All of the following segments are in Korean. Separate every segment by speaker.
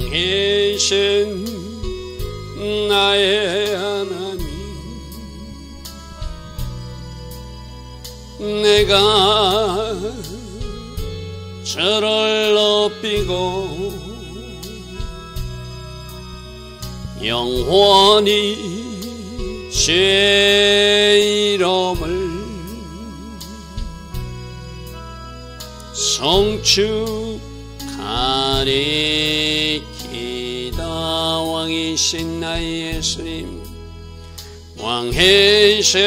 Speaker 1: 왕이신 나의 하나님, 내가 저를 높이고 영원히 제 이름을 송축하리이다. 왕이신 나의 예수님, 왕이신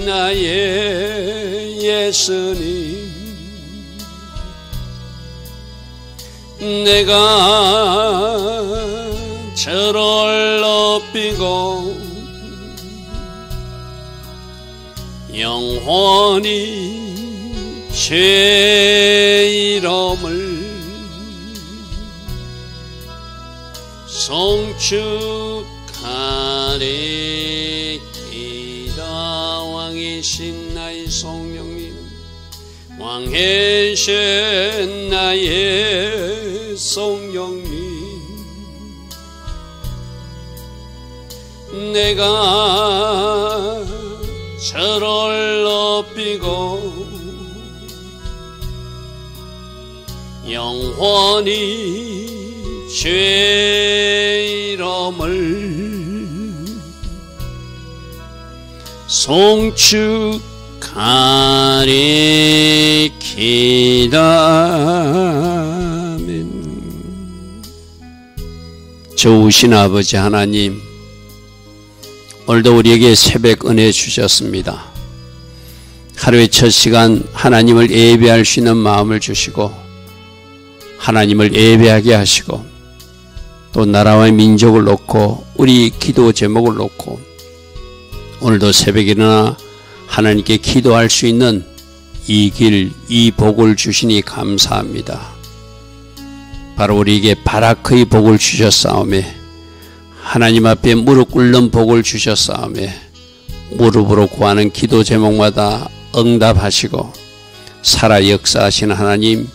Speaker 1: 나의 예수님, 내가 저를 높이고 영원히 제 이름을 송축하리이다. 왕이신 나의 성령님, 왕이신 나의 성령님, 내가 저를 높이고 영원히 제 이름을 송축하리이다. 아멘. 좋으신 아버지 하나님, 오늘도 우리에게 새벽 은혜 주셨습니다. 하루의 첫 시간 하나님을 예배할 수 있는 마음을 주시고 하나님을 예배하게 하시고 또 나라와 민족을 놓고 우리 기도 제목을 놓고 오늘도 새벽에 일어나 하나님께 기도할 수 있는 이 길, 이 복을 주시니 감사합니다. 바로 우리에게 바라크의 복을 주셨사오매 하나님 앞에 무릎 꿇는 복을 주셨사오매 무릎으로 구하는 기도 제목마다 응답하시고 살아 역사하시는 하나님,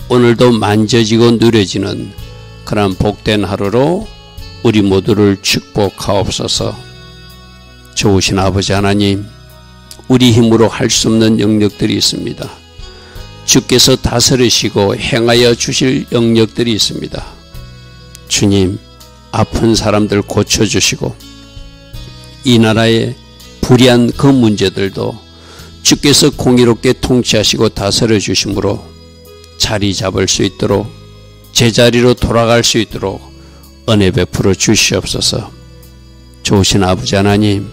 Speaker 1: 오늘도 만져지고 누려지는 그런 복된 하루로 우리 모두를 축복하옵소서. 좋으신 아버지 하나님, 우리 힘으로 할 수 없는 영역들이 있습니다. 주께서 다스리시고 행하여 주실 영역들이 있습니다. 주님, 아픈 사람들 고쳐주시고 이 나라의 불의한 그 문제들도 주께서 공의롭게 통치하시고 다스려 주심으로 자리 잡을 수 있도록 제자리로 돌아갈 수 있도록 은혜 베풀어 주시옵소서. 좋으신 아버지 하나님,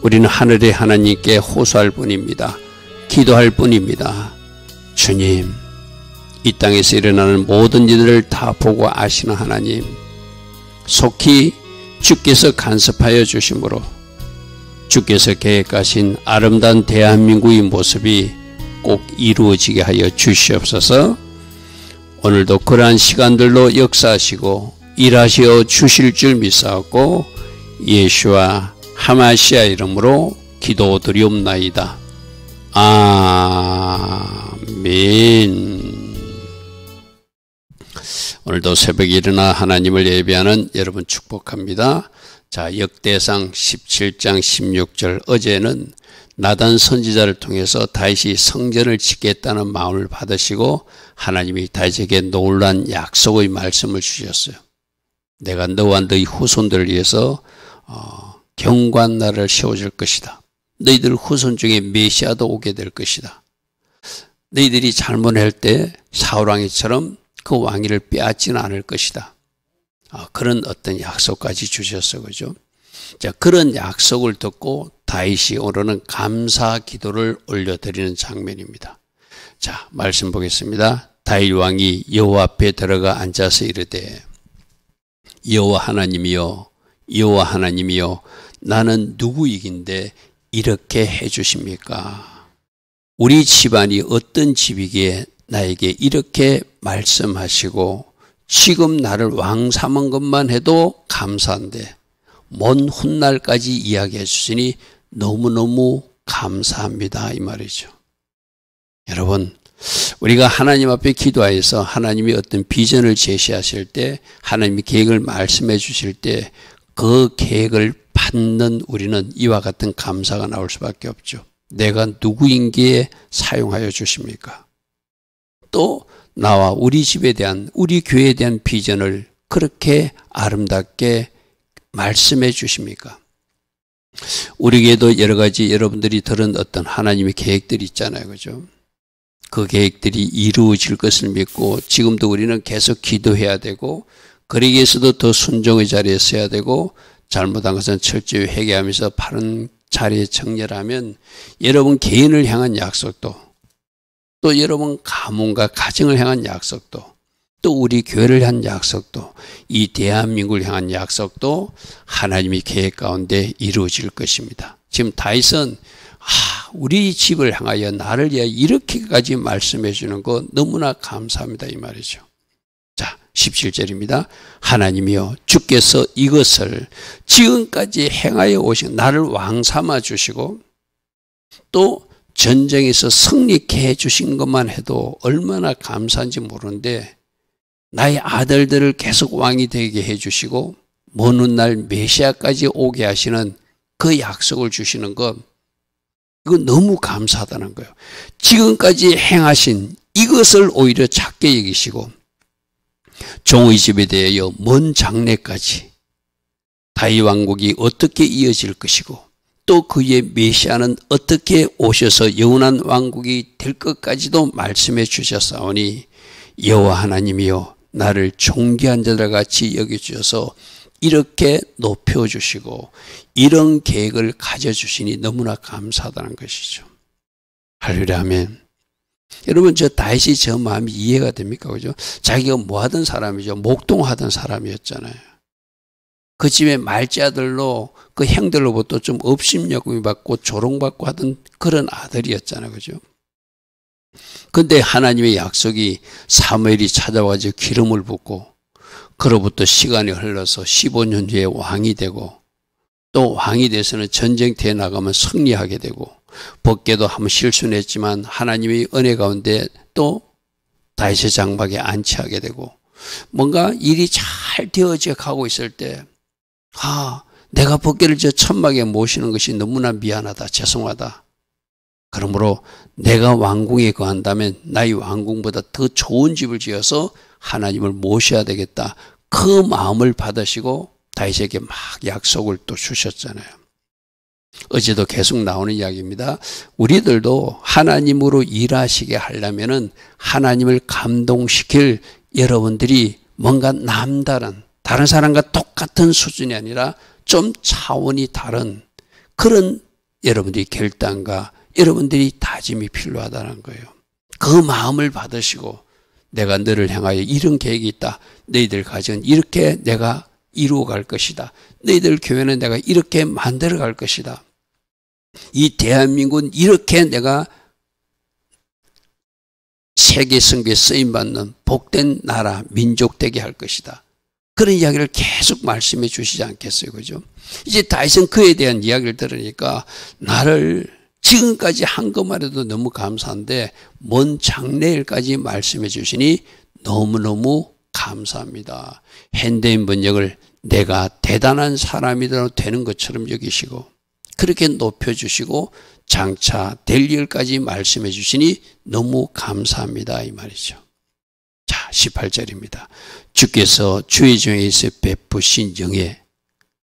Speaker 1: 우리는 하늘의 하나님께 호소할 뿐입니다. 기도할 뿐입니다. 주님, 이 땅에서 일어나는 모든 일들을 다 보고 아시는 하나님, 속히 주께서 간섭하여 주심으로 주께서 계획하신 아름다운 대한민국의 모습이 꼭 이루어지게 하여 주시옵소서. 오늘도 그러한 시간들로 역사하시고 일하시어 주실 줄 믿사옵고 예수와 하마시아 이름으로 기도드리옵나이다. 아멘. 오늘도 새벽에 일어나 하나님을 예배하는 여러분 축복합니다. 자, 역대상 17장 16절, 어제는 나단 선지자를 통해서 다윗이 성전을 짓겠다는 마음을 받으시고 하나님이 다윗에게 놀라운 약속의 말씀을 주셨어요. 내가 너와 너희 후손들을 위해서 경고한 나라를 세워줄 것이다. 너희들 후손 중에 메시아도 오게 될 것이다. 너희들이 잘못할 때 사울왕이처럼 그 왕위를 빼앗지는 않을 것이다. 그런 어떤 약속까지 주셨어요. 그죠? 자, 그런 약속을 듣고 다윗이 오늘은 감사 기도를 올려드리는 장면입니다. 자, 말씀 보겠습니다. 다윗 왕이 여호와 앞에 들어가 앉아서 이르되, 여호와 하나님이여, 여호와 하나님이여, 나는 누구이긴데 이렇게 해주십니까? 우리 집안이 어떤 집이기에 나에게 이렇게 말씀하시고 지금 나를 왕 삼은 것만 해도 감사한데 먼 훗날까지 이야기해 주시니 너무너무 감사합니다, 이 말이죠. 여러분, 우리가 하나님 앞에 기도하여서 하나님이 어떤 비전을 제시하실 때, 하나님이 계획을 말씀해 주실 때 그 계획을 받는 우리는 이와 같은 감사가 나올 수밖에 없죠. 내가 누구인기에 사용하여 주십니까? 또 나와 우리 집에 대한, 우리 교회에 대한 비전을 그렇게 아름답게 말씀해 주십니까? 우리에게도 여러 가지 여러분들이 들은 어떤 하나님의 계획들이 있잖아요. 그죠? 그 계획들이 이루어질 것을 믿고 지금도 우리는 계속 기도해야 되고, 그러기 위해서도 더 순종의 자리에 서야 되고, 잘못한 것은 철저히 회개하면서 바른 자리에 정렬하면 여러분 개인을 향한 약속도, 또 여러분 가문과 가정을 향한 약속도, 또 우리 교회를 향한 약속도, 이 대한민국을 향한 약속도 하나님의 계획 가운데 이루어질 것입니다. 지금 다윗은 우리 집을 향하여 나를 위하여 이렇게까지 말씀해 주는 거 너무나 감사합니다 이 말이죠. 자, 17절입니다. 하나님이여 주께서 이것을 지금까지 행하여 오신 나를 왕 삼아 주시고 또 전쟁에서 승리케 해주신 것만 해도 얼마나 감사한지 모르는데, 나의 아들들을 계속 왕이 되게 해주시고 먼 훗날 메시아까지 오게 하시는 그 약속을 주시는 것, 이거 너무 감사하다는 거예요. 지금까지 행하신 이것을 오히려 작게 여기시고 종의 집에 대하여 먼 장래까지 다윗 왕국이 어떻게 이어질 것이고 또 그의 메시아는 어떻게 오셔서 영원한 왕국이 될 것까지도 말씀해 주셨사오니 여호와 하나님이여 나를 존귀한 자들 같이 여겨주셔서 이렇게 높여주시고 이런 계획을 가져주시니 너무나 감사하다는 것이죠. 할렐루야 아멘. 여러분 저 다윗이 저 마음이 이해가 됩니까? 그죠? 자기가 뭐 하던 사람이죠. 목동하던 사람이었잖아요. 그 집에 말자들로 그 형들로부터 좀 업심여김 받고 조롱받고 하던 그런 아들이었잖아요. 그죠? 근데 하나님의 약속이 사무엘이 찾아와서 기름을 붓고 그로부터 시간이 흘러서 15년 뒤에 왕이 되고 또 왕이 돼서는 전쟁터에 나가면 승리하게 되고 법궤도 한번 실수는 했지만 하나님의 은혜 가운데 또 다윗의 장막에 안치하게 되고 뭔가 일이 잘 되어져 가고 있을 때 내가 법궤를 저 천막에 모시는 것이 너무나 미안하다 죄송하다. 그러므로 내가 왕궁에 거한다면 나의 왕궁보다 더 좋은 집을 지어서 하나님을 모셔야 되겠다. 그 마음을 받으시고 다윗에게 막 약속을 또 주셨잖아요. 어제도 계속 나오는 이야기입니다. 우리들도 하나님으로 일하시게 하려면은 하나님을 감동시킬 여러분들이 뭔가 남다른 다른 사람과 똑같은 수준이 아니라 좀 차원이 다른 그런 여러분들이 결단과 여러분들이 다짐이 필요하다는 거예요. 그 마음을 받으시고 내가 너를 향하여 이런 계획이 있다. 너희들 가정은 이렇게 내가 이루어 갈 것이다. 너희들 교회는 내가 이렇게 만들어 갈 것이다. 이 대한민국은 이렇게 내가 세계 선교에 쓰임받는 복된 나라, 민족 되게 할 것이다. 그런 이야기를 계속 말씀해 주시지 않겠어요. 그죠? 이제 다윗은 그에 대한 이야기를 들으니까 나를 지금까지 한 것만 해도 너무 감사한데 먼 장래일까지 말씀해 주시니 너무너무 감사합니다. 현대인 번역을 내가 대단한 사람이 되는 것처럼 여기시고 그렇게 높여주시고 장차 될 일까지 말씀해 주시니 너무 감사합니다. 이 말이죠. 자, 18절입니다. 주께서 주의 종에서 베푸신 영에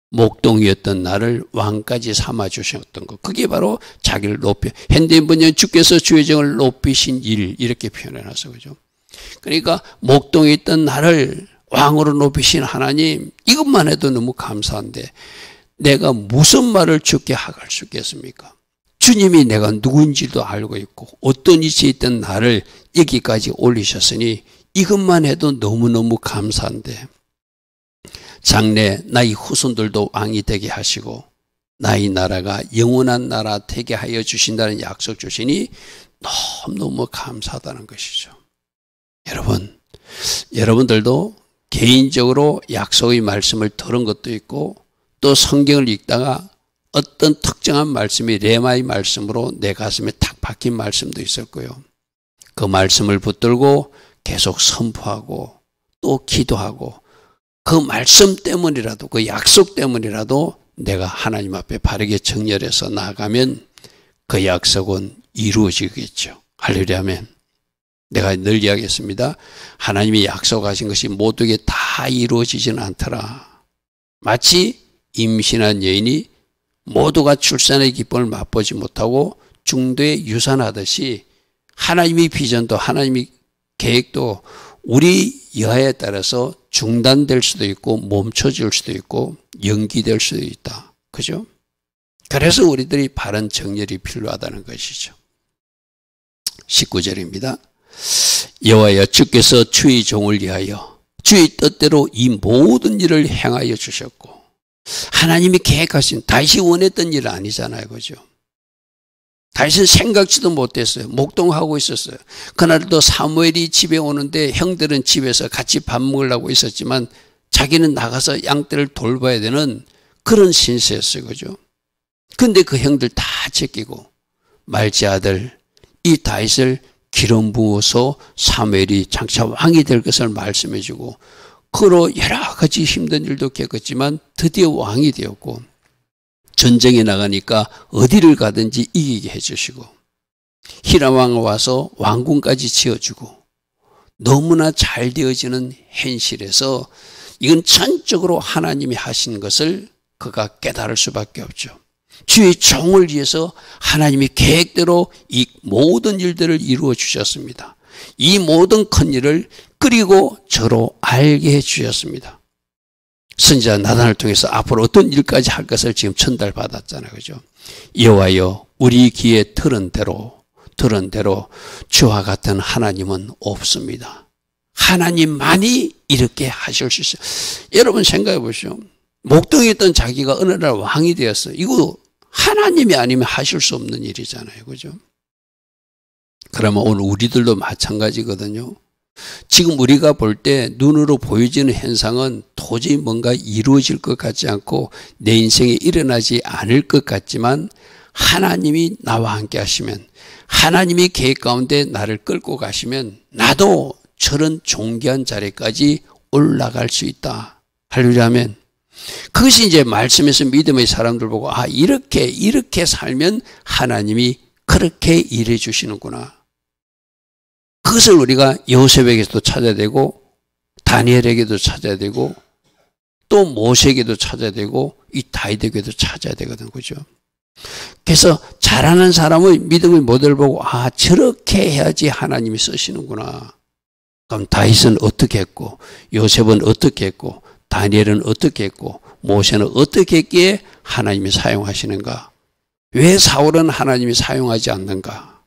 Speaker 1: 목동이었던 나를 왕까지 삼아 주셨던 것. 그게 바로 자기를 높여. 현대인 번역은 주께서 주의 종을 높이신 일 이렇게 표현해놨어. 그죠? 그러니까 목동에 있던 나를 왕으로 높이신 하나님 이것만 해도 너무 감사한데 내가 무슨 말을 주께 하갈 수 있겠습니까? 주님이 내가 누구인지도 알고 있고 어떤 위치에 있던 나를 여기까지 올리셨으니 이것만 해도 너무너무 감사한데 장래 나의 후손들도 왕이 되게 하시고 나의 나라가 영원한 나라 되게 하여 주신다는 약속 주시니 너무너무 감사하다는 것이죠. 여러분, 여러분들도 개인적으로 약속의 말씀을 들은 것도 있고 또 성경을 읽다가 어떤 특정한 말씀이 레마의 말씀으로 내 가슴에 탁 박힌 말씀도 있었고요. 그 말씀을 붙들고 계속 선포하고 또 기도하고 그 말씀 때문이라도 그 약속 때문이라도 내가 하나님 앞에 바르게 정렬해서 나아가면 그 약속은 이루어지겠죠. 할렐루야 아멘. 내가 늘 이야기했습니다. 하나님이 약속하신 것이 모두에게 다 이루어지지는 않더라. 마치 임신한 여인이 모두가 출산의 기쁨을 맛보지 못하고 중도에 유산하듯이 하나님의 비전도 하나님의 계획도 우리 여하에 따라서 중단될 수도 있고 멈춰질 수도 있고 연기될 수도 있다. 그죠? 그래서 우리들이 바른 정렬이 필요하다는 것이죠. 19절입니다. 여호와여 주께서 주의 종을 위하여 주의 뜻대로 이 모든 일을 행하여 주셨고 하나님이 계획하신 다윗이 원했던 일은 아니잖아요. 그죠? 다윗은 생각지도 못했어요. 목동하고 있었어요. 그날도 사무엘이 집에 오는데 형들은 집에서 같이 밥 먹으려고 있었지만 자기는 나가서 양떼를 돌봐야 되는 그런 신세였어요. 그죠? 근데 그 형들 다 제끼고 말지 아들 이 다윗을 기름 부어서 사무엘이 장차 왕이 될 것을 말씀해 주고 그로 여러 가지 힘든 일도 겪었지만 드디어 왕이 되었고 전쟁에 나가니까 어디를 가든지 이기게 해주시고 히람왕 와서 왕궁까지 지어주고 너무나 잘 되어지는 현실에서 이건 전적으로 하나님이 하신 것을 그가 깨달을 수밖에 없죠. 주의 종을 위해서 하나님이 계획대로 이 모든 일들을 이루어 주셨습니다. 이 모든 큰 일을 그리고 저로 알게 해 주셨습니다. 선지자 나단을 통해서 앞으로 어떤 일까지 할 것을 지금 전달받았잖아요. 그죠? 여호와여 우리 귀에 들은 대로 주와 같은 하나님은 없습니다. 하나님만이 이렇게 하실 수 있어요. 여러분 생각해 보시죠. 목동에 있던 자기가 어느 날 왕이 되었어요. 이거 하나님이 아니면 하실 수 없는 일이잖아요. 그죠? 그러면 오늘 우리들도 마찬가지거든요. 지금 우리가 볼 때 눈으로 보여지는 현상은 도저히 뭔가 이루어질 것 같지 않고 내 인생에 일어나지 않을 것 같지만 하나님이 나와 함께 하시면 하나님이 계획 가운데 나를 끌고 가시면 나도 저런 존귀한 자리까지 올라갈 수 있다. 할렐루야 아멘. 그것이 이제 말씀에서 믿음의 사람들 보고 아 이렇게 살면 하나님이 그렇게 일해 주시는구나. 그것을 우리가 요셉에게도 찾아야 되고 다니엘에게도 찾아야 되고 또 모세에게도 찾아야 되고 이 다윗에게도 찾아야 되거든. 그죠? 그래서 잘하는 사람의 믿음의 모델을 보고 아 저렇게 해야지 하나님이 쓰시는구나. 그럼 다윗은 어떻게 했고 요셉은 어떻게 했고 다니엘은 어떻게 했고 모세는 어떻게 했기에 하나님이 사용하시는가? 왜 사울은 하나님이 사용하지 않는가?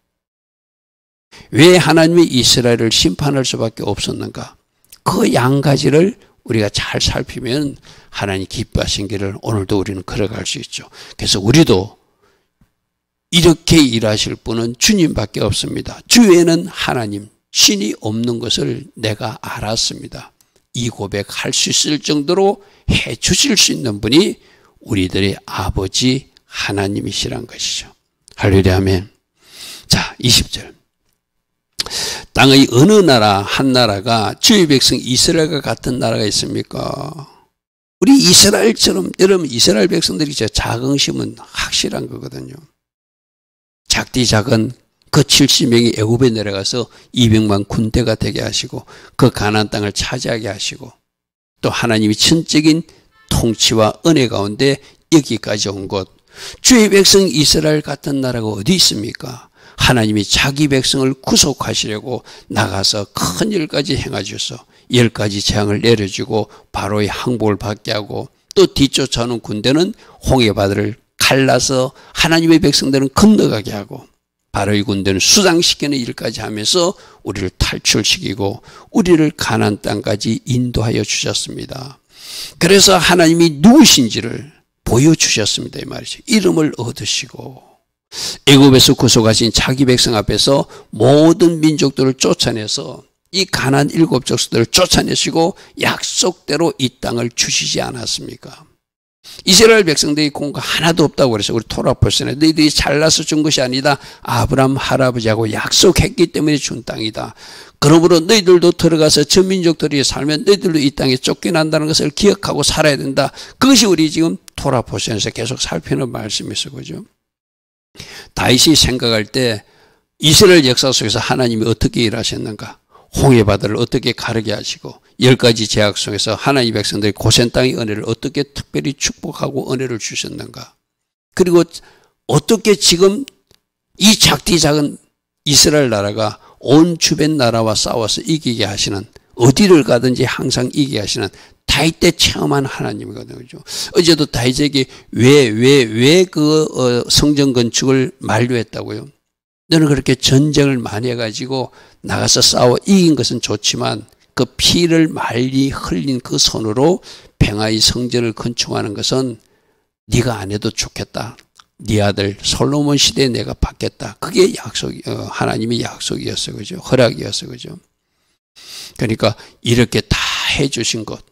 Speaker 1: 왜 하나님이 이스라엘을 심판할 수밖에 없었는가? 그 양가지를 우리가 잘 살피면 하나님 기뻐하신 길을 오늘도 우리는 걸어갈 수 있죠. 그래서 우리도 이렇게 일하실 분은 주님밖에 없습니다. 주위에는 하나님, 신이 없는 것을 내가 알았습니다. 이 고백할 수 있을 정도로 해 주실 수 있는 분이 우리들의 아버지 하나님이시란 것이죠. 할렐루야 아멘. 자, 20절. 땅의 어느 나라 한 나라가 주의 백성 이스라엘과 같은 나라가 있습니까? 우리 이스라엘처럼 여러분 이스라엘 백성들이 자긍심은 확실한 거거든요. 작디 작은 그 70명이 애굽에 내려가서 200만 군대가 되게 하시고 그 가나안 땅을 차지하게 하시고 또 하나님이 전적인 통치와 은혜 가운데 여기까지 온 곳 주의 백성 이스라엘 같은 나라가 어디 있습니까? 하나님이 자기 백성을 구속하시려고 나가서 큰 일까지 행하셔서 10가지 재앙을 내려주고 바로의 항복을 받게 하고 또 뒤쫓아오는 군대는 홍해바다를 갈라서 하나님의 백성들은 건너가게 하고 바로의 군대는 수장시키는 일까지 하면서 우리를 탈출시키고 우리를 가나안 땅까지 인도하여 주셨습니다. 그래서 하나님이 누구신지를 보여주셨습니다. 이 말이죠. 이름을 얻으시고 애굽에서 구속하신 자기 백성 앞에서 모든 민족들을 쫓아내서 이 가나안 7족속들을 쫓아내시고 약속대로 이 땅을 주시지 않았습니까? 이스라엘 백성들이 공가 하나도 없다고 그래서 우리 토라 벌써네. 너희들이 잘나서 준 것이 아니다. 아브라함 할아버지하고 약속했기 때문에 준 땅이다. 그러므로 너희들도 들어가서 저 민족들이 살면 너희들도 이 땅에 쫓겨난다는 것을 기억하고 살아야 된다. 그것이 우리 지금 토라 포션에서 계속 살피는 말씀이었어. 그죠? 다윗이 생각할 때 이스라엘 역사 속에서 하나님이 어떻게 일하셨는가? 홍해바다를 어떻게 가르게 하시고 10가지 제약 속에서 하나님의 백성들이 고센 땅의 은혜를 어떻게 특별히 축복하고 은혜를 주셨는가? 그리고 어떻게 지금 이 작디 작은 이스라엘 나라가 온 주변 나라와 싸워서 이기게 하시는, 어디를 가든지 항상 이기게 하시는 다윗 때 체험한 하나님이거든요. 그죠? 어제도 다윗에게 왜 그 성전 건축을 만류했다고요? 너는 그렇게 전쟁을 많이 해가지고 나가서 싸워 이긴 것은 좋지만 그 피를 많이 흘린 그 손으로 평화의 성전을 건축하는 것은 네가 안 해도 좋겠다. 네 아들 솔로몬 시대에 내가 받겠다. 그게 하나님의 약속이었어요. 그죠? 허락이었어요. 그죠? 그러니까 이렇게 다 해주신 것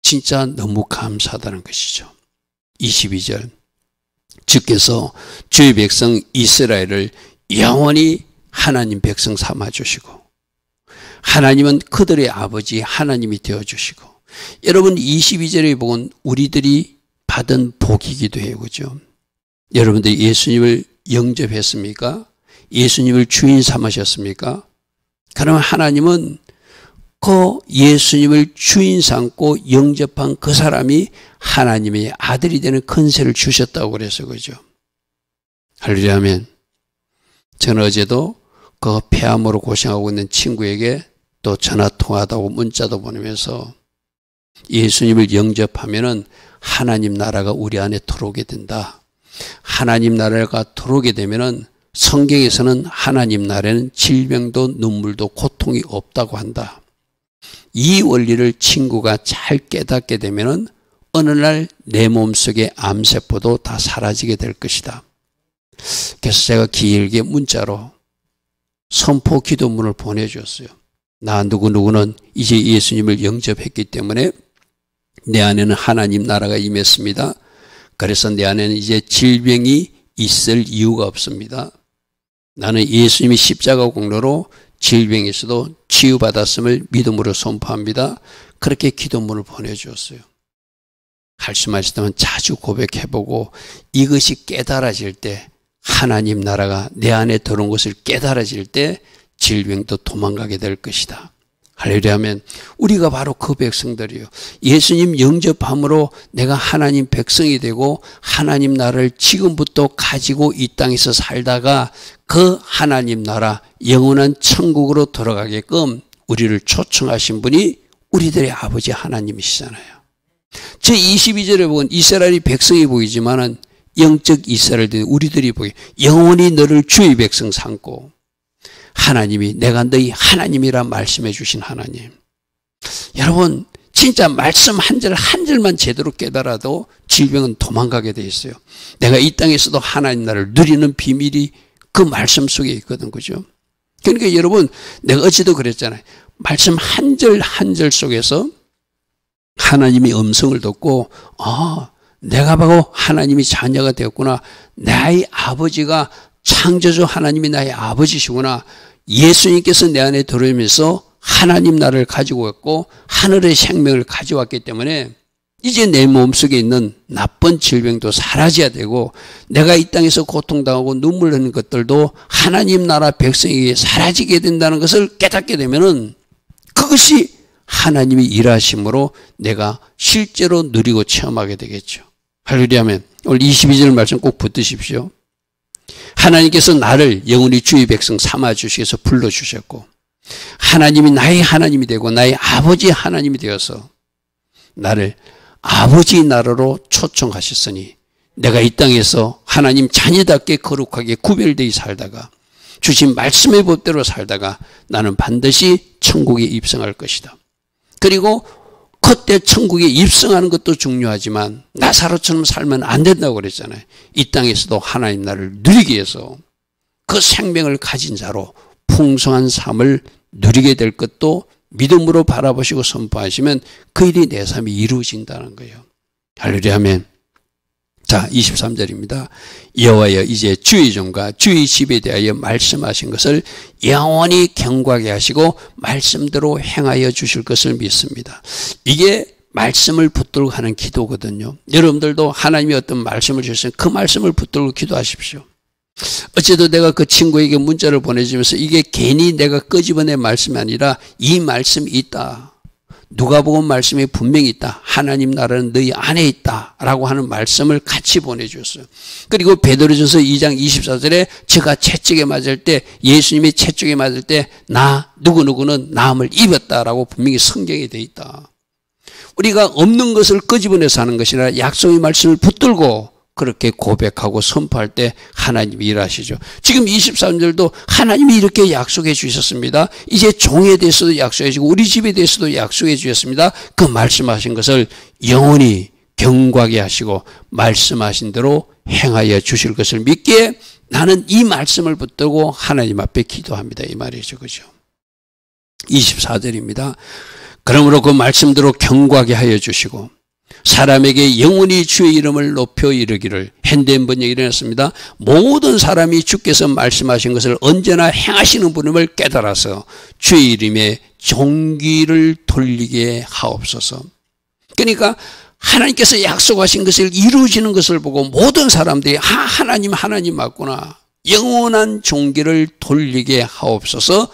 Speaker 1: 진짜 너무 감사하다는 것이죠. 22절 주께서 주의 백성 이스라엘을 영원히 하나님 백성 삼아주시고 하나님은 그들의 아버지 하나님이 되어주시고, 여러분 22절에 보면 우리들이 받은 복이기도 해요. 그죠? 여러분들 예수님을 영접했습니까? 예수님을 주인 삼으셨습니까? 그러면 하나님은 그 예수님을 주인 삼고 영접한 그 사람이 하나님의 아들이 되는 권세를 주셨다고 그래서 그죠? 할렐루야 아멘. 저는 어제도 그 폐암으로 고생하고 있는 친구에게 또 전화 통화도 문자도 보내면서 예수님을 영접하면은 하나님 나라가 우리 안에 들어오게 된다. 하나님 나라가 들어오게 되면은 성경에서는 하나님 나라에는 질병도 눈물도 고통이 없다고 한다. 이 원리를 친구가 잘 깨닫게 되면은 어느 날 내 몸속의 암세포도 다 사라지게 될 것이다. 그래서 제가 길게 문자로 선포 기도문을 보내주었어요. 나 누구는 이제 예수님을 영접했기 때문에 내 안에는 하나님 나라가 임했습니다. 그래서 내 안에는 이제 질병이 있을 이유가 없습니다. 나는 예수님이 십자가 공로로 질병에서도 치유받았음을 믿음으로 선포합니다. 그렇게 기도문을 보내주었어요. 할 수만 있다면 자주 고백해보고 이것이 깨달아질 때, 하나님 나라가 내 안에 들어온 것을 깨달아질 때 질병도 도망가게 될 것이다. 할렐루야 하면 우리가 바로 그 백성들이요. 예수님 영접함으로 내가 하나님 백성이 되고 하나님 나라를 지금부터 가지고 이 땅에서 살다가 그 하나님 나라 영원한 천국으로 들어가게끔 우리를 초청하신 분이 우리들의 아버지 하나님이시잖아요. 제 22절에 보면 이스라엘이 백성이 보이지만은 영적 이스라엘들이 우리들이 보여 영원히 너를 주의 백성 삼고 하나님이 내가 너희 하나님이라 말씀해 주신 하나님. 여러분 진짜 말씀 한 절 한 절만 제대로 깨달아도 질병은 도망가게 돼 있어요. 내가 이 땅에서도 하나님 나라를 누리는 비밀이 그 말씀 속에 있거든. 그죠? 그러니까 여러분 내가 어제도 그랬잖아요. 말씀 한 절 한 절 속에서 하나님의 음성을 듣고 내가 바로 하나님이 자녀가 되었구나. 나의 아버지가 창조주 하나님이 나의 아버지시구나. 예수님께서 내 안에 들어오면서 하나님 나라를 가지고 왔고 하늘의 생명을 가져왔기 때문에 이제 내 몸속에 있는 나쁜 질병도 사라져야 되고 내가 이 땅에서 고통당하고 눈물 흘리는 것들도 하나님 나라 백성에게 사라지게 된다는 것을 깨닫게 되면은 그것이 하나님이 일하심으로 내가 실제로 누리고 체험하게 되겠죠. 할렐루야 하면 오늘 22절 말씀 꼭 붙드십시오. 하나님께서 나를 영원히 주의 백성 삼아주시면서 불러주셨고 하나님이 나의 하나님이 되고 나의 아버지 하나님이 되어서 나를 아버지 나라로 초청하셨으니 내가 이 땅에서 하나님 자녀답게 거룩하게 구별되어 살다가 주신 말씀의 법대로 살다가 나는 반드시 천국에 입성할 것이다. 그리고 그때 천국에 입성하는 것도 중요하지만 나사로처럼 살면 안 된다고 그랬잖아요. 이 땅에서도 하나님 나라를 누리기 위해서 그 생명을 가진 자로 풍성한 삶을 누리게 될 것도 믿음으로 바라보시고 선포하시면 그 일이 내 삶이 이루어진다는 거예요. 할렐루야 아멘. 자, 23절입니다. 여호와여 이제 주의 종과 주의 집에 대하여 말씀하신 것을 영원히 경고하게 하시고 말씀대로 행하여 주실 것을 믿습니다. 이게 말씀을 붙들고 하는 기도거든요. 여러분들도 하나님이 어떤 말씀을 주시면 그 말씀을 붙들고 기도하십시오. 어째도 내가 그 친구에게 문자를 보내주면서 이게 괜히 내가 끄집어낸 말씀이 아니라 이 말씀이 있다. 누가복음 말씀이 분명히 있다. 하나님 나라는 너희 안에 있다. 라고 하는 말씀을 같이 보내주었어요. 그리고 베드로전서 2장 24절에 제가 채찍에 맞을 때 예수님이 채찍에 맞을 때 나 누구누구는 나음을 입었다라고 분명히 성경에 되어 있다. 우리가 없는 것을 끄집어내서 하는 것이 아니라 약속의 말씀을 붙들고 그렇게 고백하고 선포할 때 하나님이 일하시죠. 지금 23절도 하나님이 이렇게 약속해 주셨습니다. 이제 종에 대해서도 약속해 주고 우리 집에 대해서도 약속해 주셨습니다. 그 말씀하신 것을 영원히 경고하게 하시고 말씀하신 대로 행하여 주실 것을 믿기에 나는 이 말씀을 붙들고 하나님 앞에 기도합니다. 이 말이죠. 그죠? 24절입니다. 그러므로 그 말씀대로 경고하게 하여 주시고 사람에게 영원히 주의 이름을 높여 이르기를 현대인 번역이 일어났습니다. 모든 사람이 주께서 말씀하신 것을 언제나 행하시는 분임을 깨달아서 주의 이름에 종기를 돌리게 하옵소서. 그러니까 하나님께서 약속하신 것을 이루어지는 것을 보고 모든 사람들이 하나님 맞구나. 영원한 종기를 돌리게 하옵소서.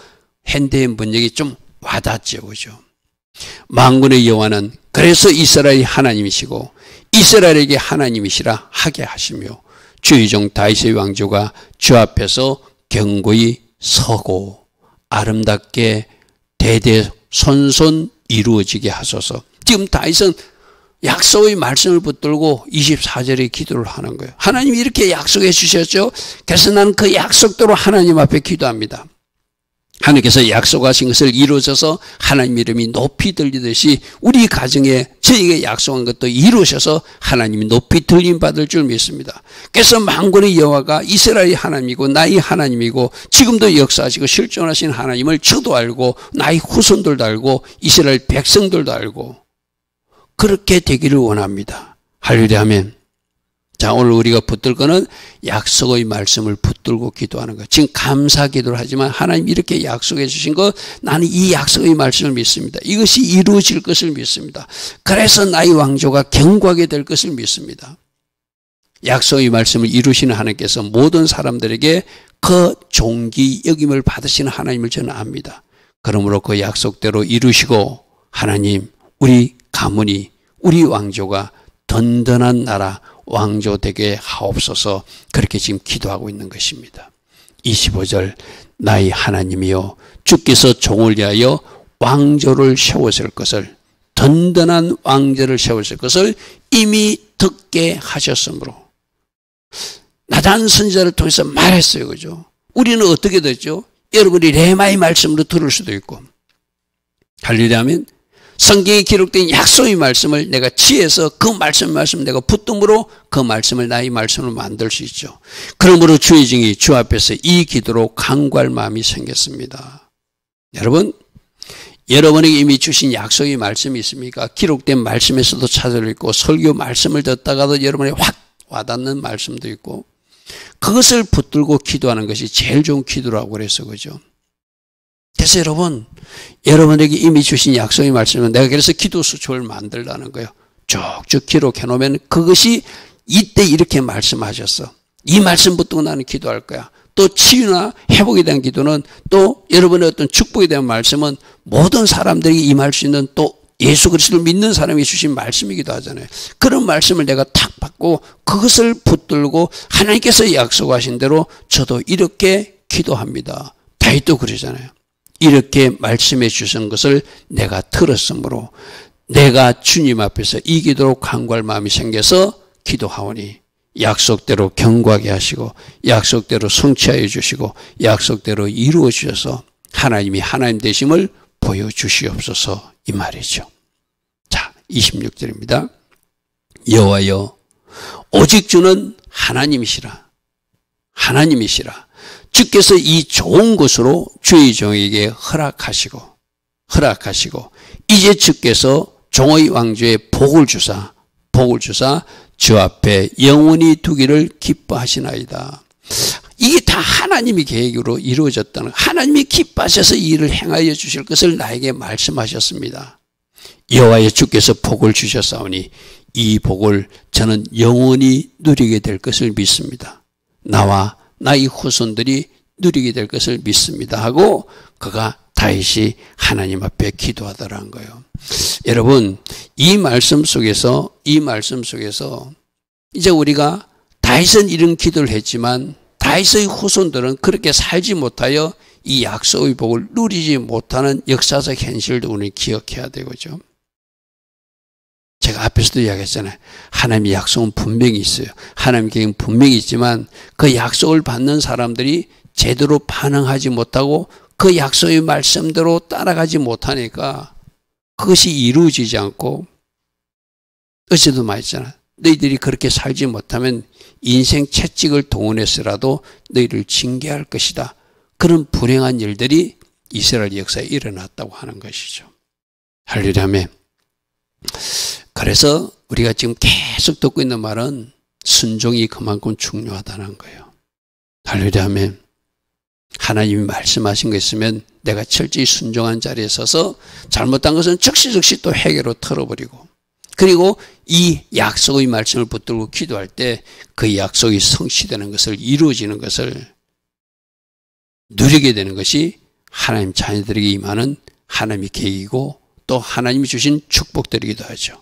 Speaker 1: 현대인 번역이 좀 와닿죠. 그죠? 만군의 여호와는 그래서 이스라엘이 하나님이시고 이스라엘에게 하나님이시라 하게 하시며 주의 종 다윗의 왕조가 주 앞에서 경고히 서고 아름답게 대대손손 이루어지게 하소서. 지금 다윗은 약속의 말씀을 붙들고 24절에 기도를 하는 거예요. 하나님이 이렇게 약속해 주셨죠. 그래서 나는 그 약속대로 하나님 앞에 기도합니다. 하나님께서 약속하신 것을 이루어져서 하나님 이름이 높이 들리듯이 우리 가정에 저에게 약속한 것도 이루셔서 하나님이 높이 들림 받을 줄 믿습니다. 그래서 만군의 여호와가 이스라엘이 하나님이고 나의 하나님이고 지금도 역사하시고 실존하신 하나님을 저도 알고 나의 후손들도 알고 이스라엘 백성들도 알고 그렇게 되기를 원합니다. 할렐루야 아멘. 자, 오늘 우리가 붙들 거는 약속의 말씀을 붙들고 기도하는 것. 지금 감사 기도를 하지만 하나님 이렇게 약속해 주신 것, 나는 이 약속의 말씀을 믿습니다. 이것이 이루어질 것을 믿습니다. 그래서 나의 왕조가 견고하게 될 것을 믿습니다. 약속의 말씀을 이루시는 하나님께서 모든 사람들에게 그 존귀 여김을 받으시는 하나님을 저는 압니다. 그러므로 그 약속대로 이루시고 하나님, 우리 가문이, 우리 왕조가 든든한 나라, 왕조 되게 하옵소서. 그렇게 지금 기도하고 있는 것입니다. 25절 나의 하나님이여 주께서 종을 위하여 왕조를 세우실 것을 든든한 왕조를 세우실 것을 이미 듣게 하셨으므로 나단 선지자를 통해서 말했어요. 그죠? 우리는 어떻게 됐죠? 여러분이 레마의 말씀으로 들을 수도 있고 할렐루야 하면 성경에 기록된 약속의 말씀을 내가 지혜서 그 말씀 내가 붙듦으로 그 말씀을 나의 말씀으로 만들 수 있죠. 그러므로 주의 종이 주 앞에서 이 기도로 간구할 마음이 생겼습니다. 여러분, 여러분에게 이미 주신 약속의 말씀이 있습니까? 기록된 말씀에서도 찾을 있고 설교 말씀을 듣다가도 여러분에게 확 와닿는 말씀도 있고 그것을 붙들고 기도하는 것이 제일 좋은 기도라고 그래서 그죠. 그래서 여러분에게 이미 주신 약속의 말씀은 내가 그래서 기도 수첩을 만들라는 거예요. 쭉쭉 기록해 놓으면 그것이 이때 이렇게 말씀하셨어. 이 말씀 붙들고 나는 기도할 거야. 또 치유나 회복에 대한 기도는 또 여러분의 어떤 축복에 대한 말씀은 모든 사람들에게 임할 수 있는 또 예수 그리스도를 믿는 사람이 주신 말씀이기도 하잖아요. 그런 말씀을 내가 탁 받고 그것을 붙들고 하나님께서 약속하신 대로 저도 이렇게 기도합니다. 다윗도 그러잖아요. 이렇게 말씀해 주신 것을 내가 들었으므로 내가 주님 앞에서 이 기도로 간구할 마음이 생겨서 기도하오니 약속대로 견고하게 하시고 약속대로 성취하여 주시고 약속대로 이루어 주셔서 하나님이 하나님 되심을 보여주시옵소서 이 말이죠. 자, 26절입니다. 여호와여 오직 주는 하나님이시라. 주께서 이 좋은 것으로 주의 종에게 허락하시고 이제 주께서 종의 왕조에 복을 주사 복을 주사 주 앞에 영원히 두기를 기뻐하시나이다. 이게 다 하나님의 계획으로 이루어졌다는, 하나님이 기뻐하셔서 이 일을 행하여 주실 것을 나에게 말씀하셨습니다. 여호와의 주께서 복을 주셨사오니 이 복을 저는 영원히 누리게 될 것을 믿습니다. 나와 나의 후손들이 누리게 될 것을 믿습니다 하고 그가 다윗이 하나님 앞에 기도하더라는 거예요. 여러분, 이 말씀 속에서 이제 우리가 다윗은 이런 기도를 했지만 다윗의 후손들은 그렇게 살지 못하여 이 약속의 복을 누리지 못하는 역사적 현실도 우리는 기억해야 되고죠. 제가 앞에서도 이야기했잖아요. 하나님의 약속은 분명히 있어요. 하나님의 계획은 분명히 있지만 그 약속을 받는 사람들이 제대로 반응하지 못하고 그 약속의 말씀대로 따라가지 못하니까 그것이 이루어지지 않고, 어제도 말했잖아. 너희들이 그렇게 살지 못하면 인생 채찍을 동원해서라도 너희를 징계할 것이다. 그런 불행한 일들이 이스라엘 역사에 일어났다고 하는 것이죠. 할렐루야. 그래서 우리가 지금 계속 듣고 있는 말은 순종이 그만큼 중요하다는 거예요. 할렐루야. 하나님이 말씀하신 거 있으면 내가 철저히 순종한 자리에 서서 잘못한 것은 즉시 또 해결로 털어버리고, 그리고 이 약속의 말씀을 붙들고 기도할 때 그 약속이 성취되는 것을, 이루어지는 것을 누리게 되는 것이 하나님 자녀들에게 임하는 하나님의 계획이고 또 하나님이 주신 축복들이기도 하죠.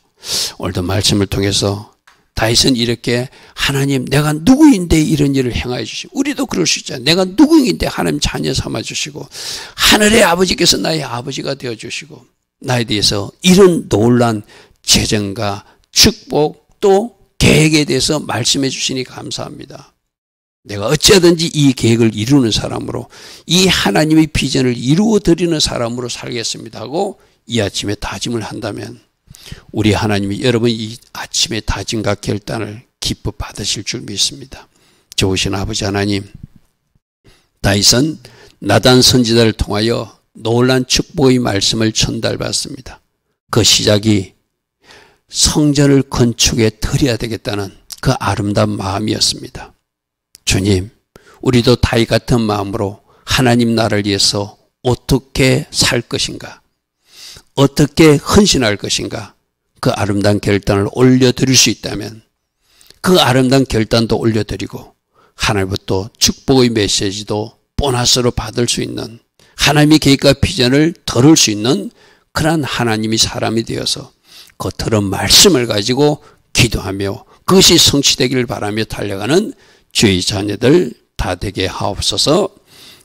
Speaker 1: 오늘도 말씀을 통해서 다윗은 이렇게 하나님, 내가 누구인데 이런 일을 행하여 주시고, 우리도 그럴 수 있잖아요. 내가 누구인데 하나님 자녀 삼아 주시고 하늘의 아버지께서 나의 아버지가 되어 주시고 나에 대해서 이런 놀란 재정과 축복 또 계획에 대해서 말씀해 주시니 감사합니다. 내가 어찌하든지 이 계획을 이루는 사람으로, 이 하나님의 비전을 이루어 드리는 사람으로 살겠습니다 하고 이 아침에 다짐을 한다면 우리 하나님이 여러분 이 아침의 다짐과 결단을 기뻐 받으실 줄 믿습니다. 좋으신 아버지 하나님, 다윗은 나단 선지자를 통하여 놀란 축복의 말씀을 전달받습니다. 그 시작이 성전을 건축에 드려야 되겠다는 그 아름다운 마음이었습니다. 주님, 우리도 다윗 같은 마음으로 하나님 나라를 위해서 어떻게 살 것인가, 어떻게 헌신할 것인가, 그 아름다운 결단을 올려드릴 수 있다면 그 아름다운 결단도 올려드리고 하나님부터 축복의 메시지도 보너스로 받을 수 있는, 하나님의 계획과 비전을 들을 수 있는 그러한 하나님의 사람이 되어서 그 들은 말씀을 가지고 기도하며 그것이 성취되기를 바라며 달려가는 주의 자녀들 다 되게 하옵소서.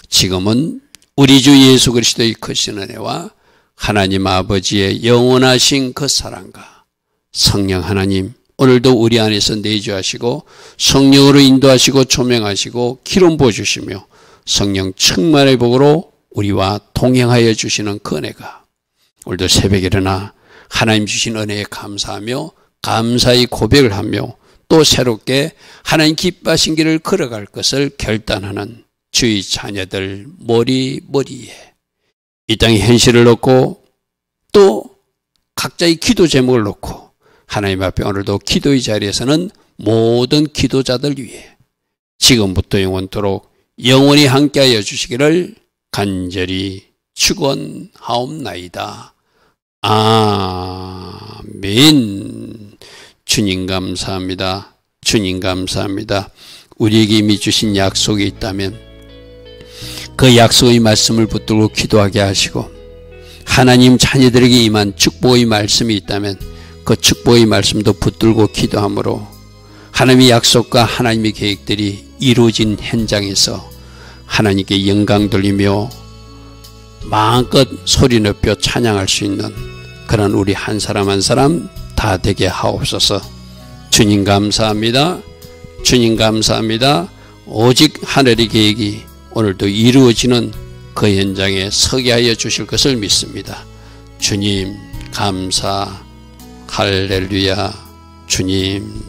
Speaker 1: 지금은 우리 주 예수 그리스도의 크신 은혜와 하나님 아버지의 영원하신 그 사랑과 성령 하나님, 오늘도 우리 안에서 내주하시고 성령으로 인도하시고 조명하시고 기름 부어주시며 성령 충만의 복으로 우리와 동행하여 주시는 그 은혜가 오늘도 새벽에 일어나 하나님 주신 은혜에 감사하며 감사의 고백을 하며 또 새롭게 하나님 기뻐하신 길을 걸어갈 것을 결단하는 주의 자녀들 머리에 이 땅의 현실을 놓고 또 각자의 기도 제목을 놓고 하나님 앞에 오늘도 기도의 자리에서는 모든 기도자들 위해 지금부터 영원토록 영원히 함께하여 주시기를 간절히 축원하옵나이다. 아멘. 주님 감사합니다. 주님 감사합니다. 우리에게 이미 주신 약속이 있다면 그 약속의 말씀을 붙들고 기도하게 하시고 하나님 자녀들에게 임한 축복의 말씀이 있다면 그 축복의 말씀도 붙들고 기도함으로 하나님의 약속과 하나님의 계획들이 이루어진 현장에서 하나님께 영광 돌리며 마음껏 소리 높여 찬양할 수 있는 그런 우리 한 사람 한 사람 다 되게 하옵소서. 주님 감사합니다. 주님 감사합니다. 오직 하늘의 계획이 오늘도 이루어지는 그 현장에 서게 하여 주실 것을 믿습니다. 주님 감사, 할렐루야. 주님